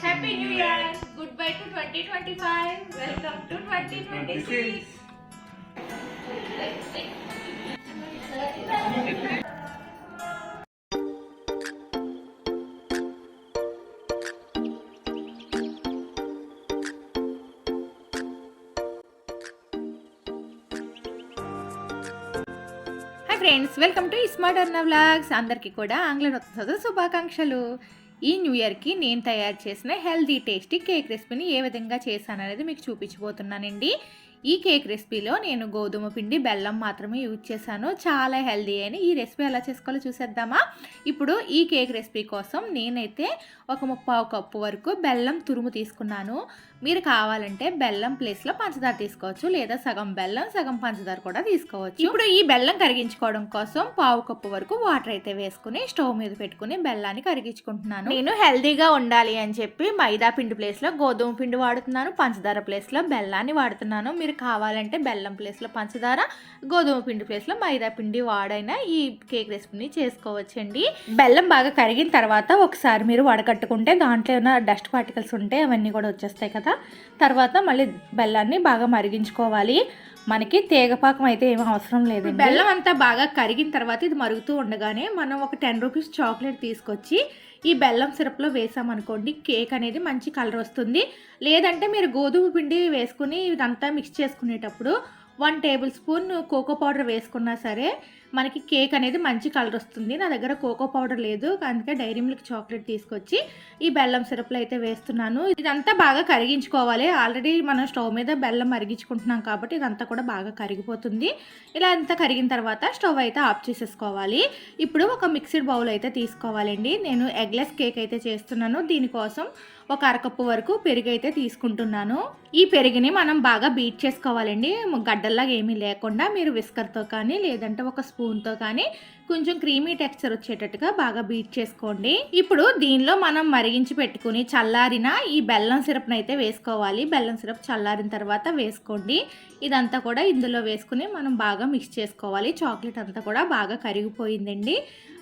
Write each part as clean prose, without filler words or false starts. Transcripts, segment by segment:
Happy New Year! Goodbye to 2025. Welcome to 2026. Hi friends, welcome to smart అర్ణ vlogs. అందరికీ కూడా ఆంగ్ల నూతన శుభాకాంక్షలు. ఈ న్యూ ఇయర్కి నేను తయారు చేసిన హెల్దీ టేస్టీ కేక్ రెసిపీని ఏ విధంగా చేశాను అనేది మీకు చూపించబోతున్నానండి. ఈ కేక్ రెసిపీలో నేను గోధుమ పిండి, బెల్లం మాత్రమే యూజ్ చేశాను. చాలా హెల్దీ అయిన ఈ రెసిపీ ఎలా చేసుకోవాలో చూసేద్దామా. ఇప్పుడు ఈ కేక్ రెసిపీ కోసం నేనైతే ఒక 3/4 కప్పు వరకు బెల్లం తురుము తీసుకున్నాను. మీరు కావాలంటే బెల్లం ప్లేస్లో పంచదార తీసుకోవచ్చు, లేదా సగం బెల్లం సగం పంచదార కూడా తీసుకోవచ్చు. ఇప్పుడు ఈ బెల్లం కరిగించుకోవడం కోసం 1/4 కప్పు వరకు వాటర్ అయితే వేసుకుని స్టవ్ మీద పెట్టుకుని బెల్లాన్ని కరిగించుకుంటున్నాను. నేను హెల్దీగా ఉండాలి అని చెప్పి మైదా పిండి ప్లేస్లో గోధుమ పిండి వాడుతున్నాను, పంచదార ప్లేస్లో బెల్లాన్ని వాడుతున్నాను. మీరు కావాలంటే బెల్లం ప్లేస్లో పంచదార, గోధుమ పిండి ప్లేస్లో మైదా పిండి వాడైనా ఈ కేక్ రెసిపీని చేసుకోవచ్చండి. బెల్లం బాగా కరిగిన తర్వాత ఒకసారి మీరు వడకట్టుకుంటే దాంట్లో ఉన్న డస్ట్ పార్టికల్స్ ఉంటే అవన్నీ కూడా వచ్చేస్తాయి కదా. తర్వాత మళ్ళీ బెల్లాన్ని బాగా మరిగించుకోవాలి. మనకి తేగపాకం అయితే ఏమీ అవసరం లేదు. బెల్లం అంతా బాగా కరిగిన తర్వాత ఇది మరుగుతూ ఉండగానే మనం ఒక 10 రూపీస్ చాక్లెట్ తీసుకొచ్చి ఈ బెల్లం సిరప్లో వేసామనుకోండి, కేక్ అనేది మంచి కలర్ వస్తుంది. లేదంటే మీరు గోధుమ పిండి వేసుకుని ఇదంతా మిక్స్ చేసుకునేటప్పుడు 1 టేబుల్ స్పూన్ కోకో పౌడర్ వేసుకున్నా సరే మనకి కేక్ అనేది మంచి కలర్ వస్తుంది. నా దగ్గర కోకో పౌడర్ లేదు, అందుకే డైరీ మిల్క్ చాక్లెట్ తీసుకొచ్చి ఈ బెల్లం సిరప్లో అయితే వేస్తున్నాను. ఇదంతా బాగా కరిగించుకోవాలి. ఆల్రెడీ మనం స్టవ్ మీద బెల్లం మరిగించుకుంటున్నాం కాబట్టి ఇదంతా కూడా బాగా కరిగిపోతుంది. ఇలా అంతా కరిగిన తర్వాత స్టవ్ అయితే ఆఫ్ చేసేసుకోవాలి. ఇప్పుడు ఒక మిక్స్డ్ బౌల్ అయితే తీసుకోవాలండి. నేను ఎగ్లెస్ కేక్ అయితే చేస్తున్నాను. దీనికోసం ఒక అరకప్పు వరకు పెరుగు అయితే తీసుకుంటున్నాను. ఈ పెరుగుని మనం బాగా బీట్ చేసుకోవాలండి. గడ్డల్లాగా ఏమీ లేకుండా మీరు విస్కర్తో కానీ లేదంటే ఒక స్పూన్తో కానీ కొంచెం క్రీమీ టెక్స్చర్ వచ్చేటట్టుగా బాగా బీట్ చేసుకోండి. ఇప్పుడు దీనిలో మనం మరిగించి పెట్టుకుని చల్లారిన ఈ బెల్లం సిరప్ని అయితే వేసుకోవాలి. బెల్లం సిరప్ చల్లారిన తర్వాత వేసుకోండి. ఇదంతా కూడా ఇందులో వేసుకుని మనం బాగా మిక్స్ చేసుకోవాలి. చాక్లెట్ అంతా కూడా బాగా కరిగిపోయిందండి.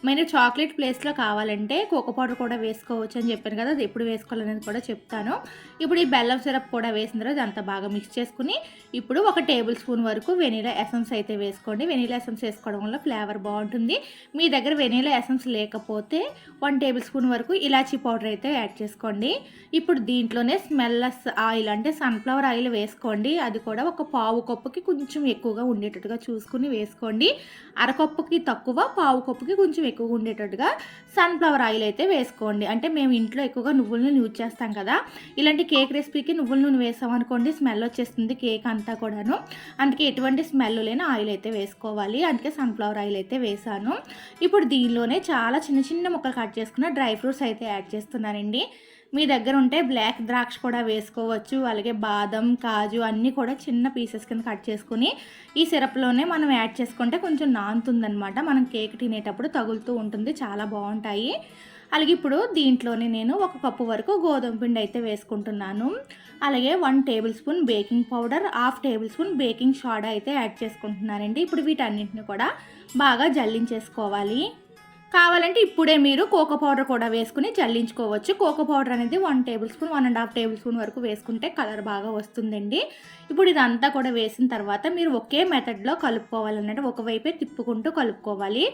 మీరు చాక్లెట్ ప్లేస్లో కావాలంటే కోకో పౌడర్ కూడా వేసుకోవచ్చు అని చెప్పాను కదా, అది ఎప్పుడు వేసుకోవాలనేది కూడా చెప్తాను. ఇప్పుడు ఈ బెల్లం సిరప్ కూడా వేసిన తర్వాత అంతా బాగా మిక్స్ చేసుకుని ఇప్పుడు ఒక టేబుల్ స్పూన్ వరకు వెనీలా ఎసెన్స్ అయితే వేసుకోండి. వెనీలా ఎసెన్స్ వేసుకోవడం వల్ల ఫ్లేవర్ బాగుంటుంది. మీ దగ్గర వెనీలా ఎసెన్స్ లేకపోతే 1 టేబుల్ స్పూన్ వరకు ఇలాచీ పౌడర్ అయితే యాడ్ చేసుకోండి. ఇప్పుడు దీంట్లోనే స్మెల్లెస్ ఆయిల్ అంటే సన్ఫ్లవర్ ఆయిల్ వేసుకోండి. అది కూడా ఒక 1/4 కప్పుకి కొంచెం ఎక్కువగా ఉండేటట్టుగా చూసుకుని వేసుకోండి. అరకప్పుకి తక్కువ, 1/4 కప్పుకి కొంచెం ఎక్కువగా ఉండేటట్టుగా సన్ఫ్లవర్ ఆయిల్ అయితే వేసుకోండి. అంటే మేము ఇంట్లో ఎక్కువగా నువ్వుల నూనె యూజ్ చేస్తాం కదా, ఇలాంటి కేక్ రెసిపీకి నువ్వుల నూనె వేసామనుకోండి స్మెల్ వచ్చేస్తుంది కేక్ అంతా కూడాను. అందుకే ఎటువంటి స్మెల్ లేని ఆయిల్ అయితే వేసుకోవాలి. అందుకే సన్ఫ్లవర్ ఆయిల్ అయితే వేసాను. ఇప్పుడు దీనిలోనే చాలా చిన్న చిన్న ముక్కలు కట్ చేసుకున్న డ్రై ఫ్రూట్స్ అయితే యాడ్ చేస్తున్నానండి. మీ దగ్గర ఉంటే బ్లాక్ ద్రాక్ష కూడా వేసుకోవచ్చు. అలాగే బాదం, కాజు అన్నీ కూడా చిన్న పీసెస్ కింద కట్ చేసుకుని ఈ సిరప్లోనే మనం యాడ్ చేసుకుంటే కొంచెం నానుతుందనమాట. మనం కేక్ తినేటప్పుడు తగులుతూ ఉంటుంది, చాలా బాగుంటాయి. అలాగే ఇప్పుడు దీంట్లోనే నేను 1 కప్పు వరకు గోధుమ పిండి అయితే వేసుకుంటున్నాను. అలాగే 1 table spoon baking powder, 1/2 table spoon baking soda అయితే యాడ్ చేసుకుంటున్నానండి. ఇప్పుడు వీటన్నింటిని కూడా బాగా జల్లించేసుకోవాలి. కావాలంటే ఇప్పుడే మీరు కోకో పౌడర్ కూడా వేసుకుని జల్లించుకోవచ్చు. కోకో పౌడర్ అనేది 1 టేబుల్ స్పూన్, 1.5 టేబుల్ స్పూన్ వరకు వేసుకుంటే కలర్ బాగా వస్తుందండి. ఇప్పుడు ఇదంతా కూడా వేసిన తర్వాత మీరు ఒకే మెథడ్లో కలుపుకోవాలన్నట్టు ఒకవైపే తిప్పుకుంటూ కలుపుకోవాలి.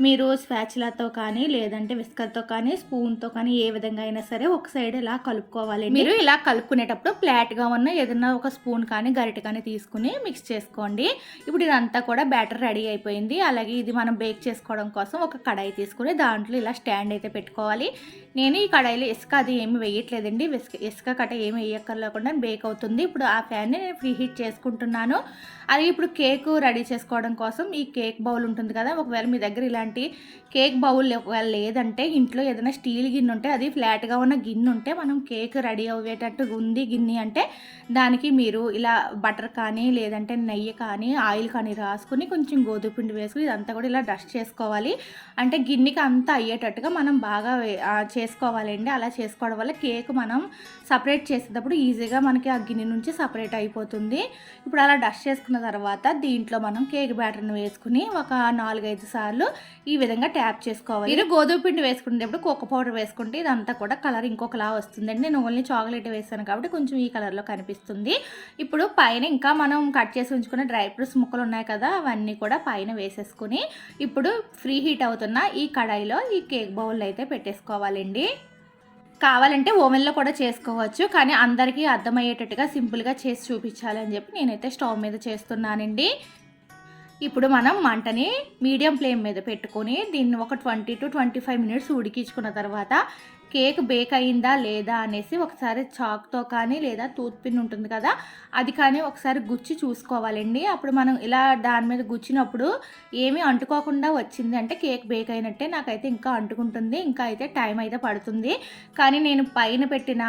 మీరు స్పాచులాతో కానీ లేదంటే విస్కర్తో కానీ స్పూన్తో కానీ ఏ విధంగా అయినా సరే ఒక సైడ్ ఇలా కలుపుకోవాలి. మీరు ఇలా కలుపుకునేటప్పుడు ఫ్లాట్గా ఉన్న ఏదైనా ఒక స్పూన్ కానీ గరిటె కానీ తీసుకుని మిక్స్ చేసుకోండి. ఇప్పుడు ఇదంతా కూడా బ్యాటర్ రెడీ అయిపోయింది. అలాగే ఇది మనం బేక్ చేసుకోవడం కోసం ఒక కడాయి తీసుకుని దాంట్లో ఇలా స్టాండ్ అయితే పెట్టుకోవాలి. నేను ఈ కడాయిలో ఇసుక అది ఏమి వేయట్లేదండి. ఇసుక కట్ట ఏమి వేయక్కర్లేకుండా బేక్ అవుతుంది. ఇప్పుడు ఆ ప్యాన్ని నేను ప్రీ హీట్ చేసుకుంటున్నాను. అది ఇప్పుడు కేక్ రెడీ చేసుకోవడం కోసం ఈ కేక్ బౌల్ ఉంటుంది కదా, ఒకవేళ మీ దగ్గర ఇలాంటి కేక్ బౌల్ ఒకవేళ లేదంటే ఇంట్లో ఏదైనా స్టీల్ గిన్నె ఉంటే, అది ఫ్లాట్గా ఉన్న గిన్నె ఉంటే మనం కేక్ రెడీ అయ్యేటట్టు ఉంది గిన్నె అంటే దానికి మీరు ఇలా బటర్ కానీ లేదంటే నెయ్యి కానీ ఆయిల్ కానీ రాసుకుని కొంచెం గోధుమ పిండి వేసుకుని ఇదంతా కూడా ఇలా డస్ట్ చేసుకోవాలి. అంటే గిన్నెకి అంతా అయ్యేటట్టుగా మనం బాగా చేసుకోవాలండి. అలా చేసుకోవడం వల్ల కేక్ మనం సపరేట్ చేసేటప్పుడు ఈజీగా మనకి ఆ గిన్నె నుంచి సపరేట్ అయిపోతుంది. ఇప్పుడు అలా డస్ట్ చేసుకున్న తర్వాత దీంట్లో మనం కేక్ బ్యాటర్ని వేసుకుని ఒక 4-5 సార్లు ఈ విధంగా ట్యాప్ చేసుకోవాలి. మీరు గోధుమ పిండి వేసుకునేటప్పుడు కోకో పౌడర్ వేసుకుంటే ఇదంతా కూడా కలర్ ఇంకొకలా వస్తుందండి. నేను ఓన్లీ చాక్లెట్ వేసాను కాబట్టి కొంచెం ఈ కలర్లో కనిపిస్తుంది. ఇప్పుడు పైన ఇంకా మనం కట్ చేసి ఉంచుకున్న డ్రై ఫ్రూట్స్ ముక్కలు ఉన్నాయి కదా, అవన్నీ కూడా పైన వేసేసుకుని ఇప్పుడు ఫ్రీ హీట్ అవుతున్న ఈ కడాయిలో ఈ కేక్ బౌల్ అయితే పెట్టేసుకోవాలండి. కావాలంటే ఓవెన్లో కూడా చేసుకోవచ్చు, కానీ అందరికీ అర్థమయ్యేటట్టుగా సింపుల్గా చేసి చూపించాలని చెప్పి నేనైతే స్టవ్ మీద చేస్తున్నానండి. ఇప్పుడు మనం మంటని మీడియం ఫ్లేమ్ మీద పెట్టుకొని దీన్ని ఒక 20 to 25 మినిట్స్ ఉడికించుకున్న తర్వాత కేక్ బేక్ అయిందా లేదా అనేసి ఒకసారి చాక్తో కానీ లేదా టూత్ పిన్ ఉంటుంది కదా, అది కానీ ఒకసారి గుచ్చి చూసుకోవాలండి. అప్పుడు మనం ఇలా దాని మీద గుచ్చినప్పుడు ఏమీ అంటుకోకుండా వచ్చింది అంటే కేక్ బేక్ అయినట్టే. నాకైతే ఇంకా అంటుకుంటుంది, ఇంకా అయితే టైం అయితే పడుతుంది. కానీ నేను పైన పెట్టిన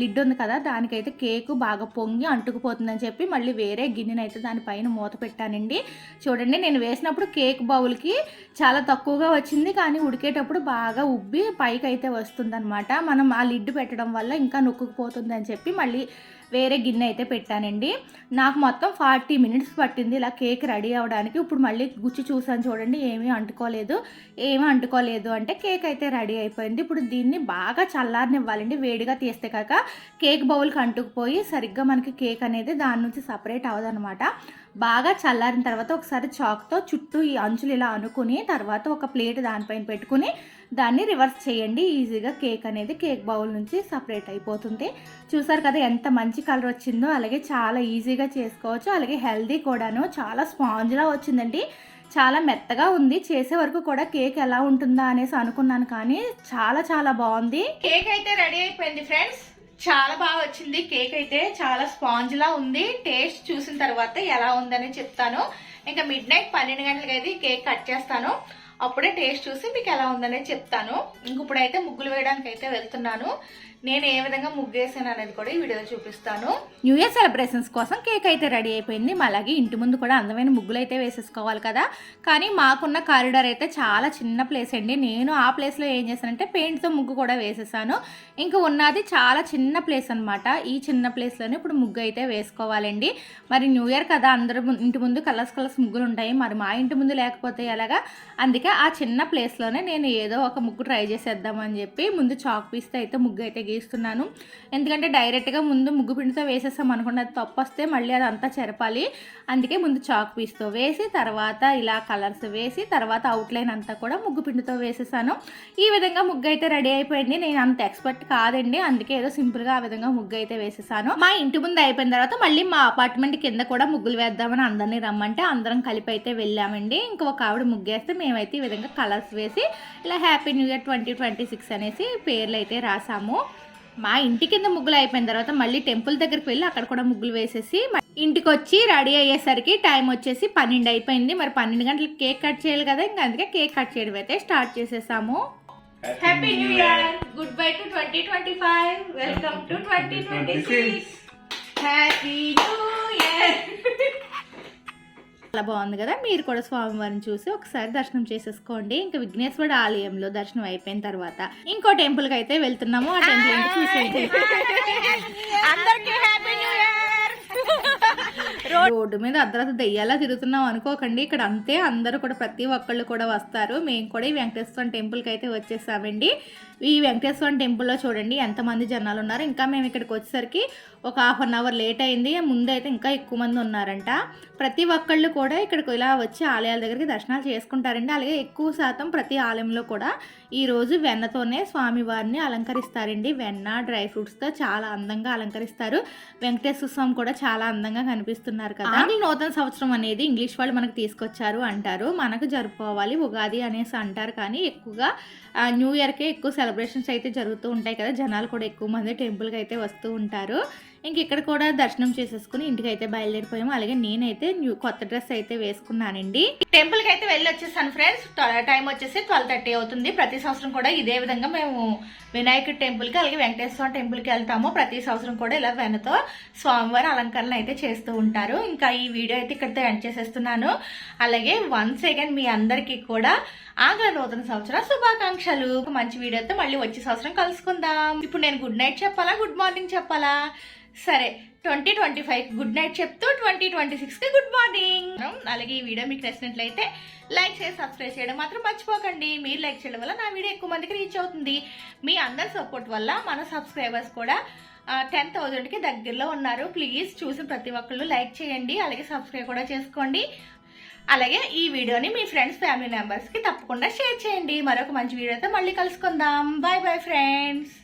లిడ్ ఉంది కదా, దానికైతే కేకు బాగా పొంగి అంటుకుపోతుందని చెప్పి మళ్ళీ వేరే గిన్నెనైతే దానిపైన మూత పెట్టానండి. చూడండి, నేను వేసినప్పుడు కేక్ బౌల్కి చాలా తక్కువగా వచ్చింది, కానీ ఉడికేటప్పుడు బాగా ఉబ్బి పైకి అయితే వస్తుంది అనమాట. మనం ఆ లిడ్ పెట్టడం వల్ల ఇంకా నొక్కుకుపోతుంది అని చెప్పి మళ్ళీ వేరే గిన్నె అయితే పెట్టానండి. నాకు మొత్తం 40 మినిట్స్ పట్టింది ఇలా కేక్ రెడీ అవ్వడానికి. ఇప్పుడు మళ్ళీ గుచ్చి చూసాను, చూడండి ఏమీ అంటుకోలేదు అంటే కేక్ అయితే రెడీ అయిపోయింది. ఇప్పుడు దీన్ని బాగా చల్లారనివ్వాలండి. వేడిగా తీస్తే కాక కేక్ బౌల్కి అంటుకుపోయి సరిగ్గా మనకి కేక్ అనేది దాని నుంచి సపరేట్ అవ్వదనమాట. బాగా చల్లారిన తర్వాత ఒకసారి చాక్తో చుట్టూ ఈ అంచులు ఇలా అనుకుని తర్వాత ఒక ప్లేట్ దానిపైన పెట్టుకుని దాన్ని రివర్స్ చేయండి. ఈజీగా కేక్ అనేది కేక్ బౌల్ నుంచి సపరేట్ అయిపోతుంది. చూసారు కదా ఎంత మంచి కలర్ వచ్చిందో. అలాగే చాలా ఈజీగా చేసుకోవచ్చు, అలాగే హెల్దీ కూడాను. చాలా స్పాంజ్లా వచ్చిందండి, చాలా మెత్తగా ఉంది. చేసే వరకు కూడా కేక్ ఎలా ఉంటుందా అనేసి అనుకున్నాను, కానీ చాలా చాలా బాగుంది. కేక్ అయితే రెడీ అయిపోయింది ఫ్రెండ్స్. చాలా బాగా వచ్చింది కేక్ అయితే, చాలా స్పాంజ్లా ఉంది. టేస్ట్ చూసిన తర్వాత ఎలా ఉందని చెప్తాను. ఇంకా మిడ్ నైట్ 12 గంటలకి అయితే కేక్ కట్ చేస్తాను. అప్పుడే టేస్ట్ చూసి మీకు ఎలా ఉందనేది చెప్తాను. ఇప్పుడైతే ముగ్గులు వేయడానికి అయితే వెళ్తున్నాను. నేను ఏ విధంగా ముగ్గు వేసాను అనేది కూడా ఈ వీడియోలో చూపిస్తాను. న్యూ ఇయర్ సెలబ్రేషన్స్ కోసం కేక్ అయితే రెడీ అయిపోయింది. అలాగే ఇంటి ముందు కూడా అందమైన ముగ్గులు అయితే వేసేసుకోవాలి కదా. కానీ మాకున్న కారిడార్ అయితే చాలా చిన్న ప్లేస్ అండి. నేను ఆ ప్లేస్లో ఏం చేశానంటే పెయింట్తో ముగ్గు కూడా వేసేసాను. ఇంకా ఉన్నది చాలా చిన్న ప్లేస్ అనమాట. ఈ చిన్న ప్లేస్లోనే ఇప్పుడు ముగ్గు అయితే వేసుకోవాలండి. మరి న్యూ ఇయర్ కదా, అందరూ ఇంటి ముందు కలర్స్ ముగ్గులు ఉంటాయి. మరి మా ఇంటి ముందు లేకపోతే ఎలాగా, అందుకే ఆ చిన్న ప్లేస్లోనే నేను ఏదో ఒక ముగ్గు ట్రై చేసేద్దామని చెప్పి ముందు చాక్ పీస్తో అయితే ముగ్గు అయితే గీస్తున్నాను. ఎందుకంటే డైరెక్ట్గా ముందు ముగ్గు పిండితో వేసేస్తాం అనుకోండి, అది తప్పు వస్తే మళ్ళీ అదంతా చెరపాలి. అందుకే ముందు చాక్ పీస్తో వేసి తర్వాత ఇలా కలర్స్ వేసి తర్వాత అవుట్లైన్ అంతా కూడా ముగ్గు పిండితో వేసేసాను. ఈ విధంగా ముగ్గు అయితే రెడీ అయిపోయింది. నేను అంత ఎక్స్పర్ట్ కాదండి, అందుకే ఏదో సింపుల్గా ఆ విధంగా ముగ్గు అయితే వేసేసాను. మా ఇంటి ముందు అయిపోయిన తర్వాత మళ్ళీ మా అపార్ట్మెంట్ కింద కూడా ముగ్గులు వేద్దామని అందరినీ రమ్మంటే అందరం కలిపి అయితే వెళ్ళామండి. ఇంకొక ఆవిడ ముగ్గేస్తే మేమైతే ఈ విధంగా కలర్స్ వేసి ఇలా హ్యాపీ న్యూ ఇయర్ 2026 అనేసి పేర్లు అయితే రాసాము. మా ఇంటి కింద ముగ్గులు అయిపోయిన తర్వాత మళ్ళీ టెంపుల్ దగ్గరికి వెళ్ళి అక్కడ కూడా ముగ్గులు వేసేసి ఇంటికి వచ్చి రెడీ అయ్యేసరికి టైం వచ్చేసి 12 అయిపోయింది. మరి 12 గంటలకు కేక్ కట్ చేయాలి కదా, ఇంకా అందుకే కేక్ కట్ చేయడం అయితే స్టార్ట్ చేసేసాము. Happy new year, good bye to 2025, welcome to 2026, happy new year. చాలా బాగుంది కదా. మీరు కూడా స్వామివారిని చూసి ఒకసారి దర్శనం చేసేసుకోండి. ఇంకా విఘ్నేశ్వర ఆలయంలో దర్శనం అయిపోయిన తర్వాత ఇంకో టెంపుల్కి అయితే వెళ్తున్నాము. ఆ టెంపుల్ అయితే చూసేయండి. రోడ్డు మీద అర్ధరాత్రి దెయ్యాలా తిరుగుతున్నాం అనుకోకండి. ఇక్కడ అంతే, అందరూ కూడా ప్రతి ఒక్కళ్ళు కూడా వస్తారు. మేము కూడా ఈ వెంకటేశ్వర టెంపుల్కి అయితే వచ్చేసామండి. ఈ వెంకటేశ్వర టెంపుల్లో చూడండి ఎంతమంది జనాలు ఉన్నారు. ఇంకా మేము ఇక్కడికి వచ్చేసరికి ఒక 1/2 అవర్ లేట్ అయింది. ముందు అయితే ఇంకా ఎక్కువ మంది ఉన్నారంట. ప్రతి ఒక్కళ్ళు కూడా ఇక్కడికి ఇలా వచ్చి ఆలయాల దగ్గరికి దర్శనాలు చేసుకుంటారండి. అలాగే ఎక్కువ శాతం ప్రతి ఆలయంలో కూడా ఈరోజు వెన్నతోనే స్వామివారిని అలంకరిస్తారండి. వెన్న డ్రై ఫ్రూట్స్తో చాలా అందంగా అలంకరిస్తారు. వెంకటేశ్వర స్వామి కూడా చాలా అందంగా కనిపిస్తున్నారు కదా. నూతన సంవత్సరం అనేది ఇంగ్లీష్ వాళ్ళు మనకు తీసుకొచ్చారు అంటారు, మనకు జరుపుకోవాలి ఉగాది అనేసి అంటారు. కానీ ఎక్కువగా న్యూ ఇయర్కే ఎక్కువ సెలబ్రేషన్స్ అయితే జరుగుతూ ఉంటాయి కదా. జనాలు కూడా ఎక్కువ మంది టెంపుల్కి అయితే వస్తూ ఉంటారు. ఇంక ఇక్కడ కూడా దర్శనం చేసేసుకుని ఇంటికి అయితే బయలుదేరిపోయాము. అలాగే నేనైతే కొత్త డ్రెస్ అయితే వేసుకున్నానండి. టెంపుల్కి అయితే వెళ్ళి వచ్చేసాను ఫ్రెండ్స్. టైం వచ్చేసి 12:30 అవుతుంది. ప్రతి సంవత్సరం కూడా ఇదే విధంగా మేము వినాయకుడి టెంపుల్కి అలాగే వెంకటేశ్వర స్వామి టెంపుల్కి వెళ్తాము. ప్రతి సంవత్సరం కూడా ఇలా వెనతో స్వామివారి అలంకరణ అయితే చేస్తూ ఉంటారు. ఇంకా ఈ వీడియో అయితే ఇక్కడితో ఎండ్ చేసేస్తున్నాను. అలాగే వన్స్ అగైన్ మీ అందరికీ కూడా ఆంగ్ల నూతన సంవత్సర శుభాకాంక్షలు. మంచి వీడియోతో మళ్ళీ వచ్చే సంవత్సరం కలుసుకుందాం. ఇప్పుడు నేను గుడ్ నైట్ చెప్పాలా, గుడ్ మార్నింగ్ చెప్పాలా? సరే, 2025 గుడ్ నైట్ చెప్తూ 2026కి గుడ్ మార్నింగ్. అలాగే ఈ వీడియో మీకు నచ్చినట్లయితే లైక్ చేసి సబ్స్క్రైబ్ చేయడం మాత్రం మర్చిపోకండి. మీరు లైక్ చేయడం వల్ల నా వీడియో ఎక్కువ మందికి రీచ్ అవుతుంది. మీ అందరి సపోర్ట్ వల్ల మన సబ్స్క్రైబర్స్ కూడా 10,000కి దగ్గరలో ఉన్నారు. ప్లీజ్ చూసి ప్రతి ఒక్కళ్ళు లైక్ చేయండి, అలాగే సబ్స్క్రైబ్ కూడా చేసుకోండి. అలాగే ఈ వీడియోని మీ ఫ్రెండ్స్, ఫ్యామిలీ మెంబర్స్కి తప్పకుండా షేర్ చేయండి. మరొక మంచి వీడియోతో మళ్ళీ కలుసుకుందాం. Bye bye friends.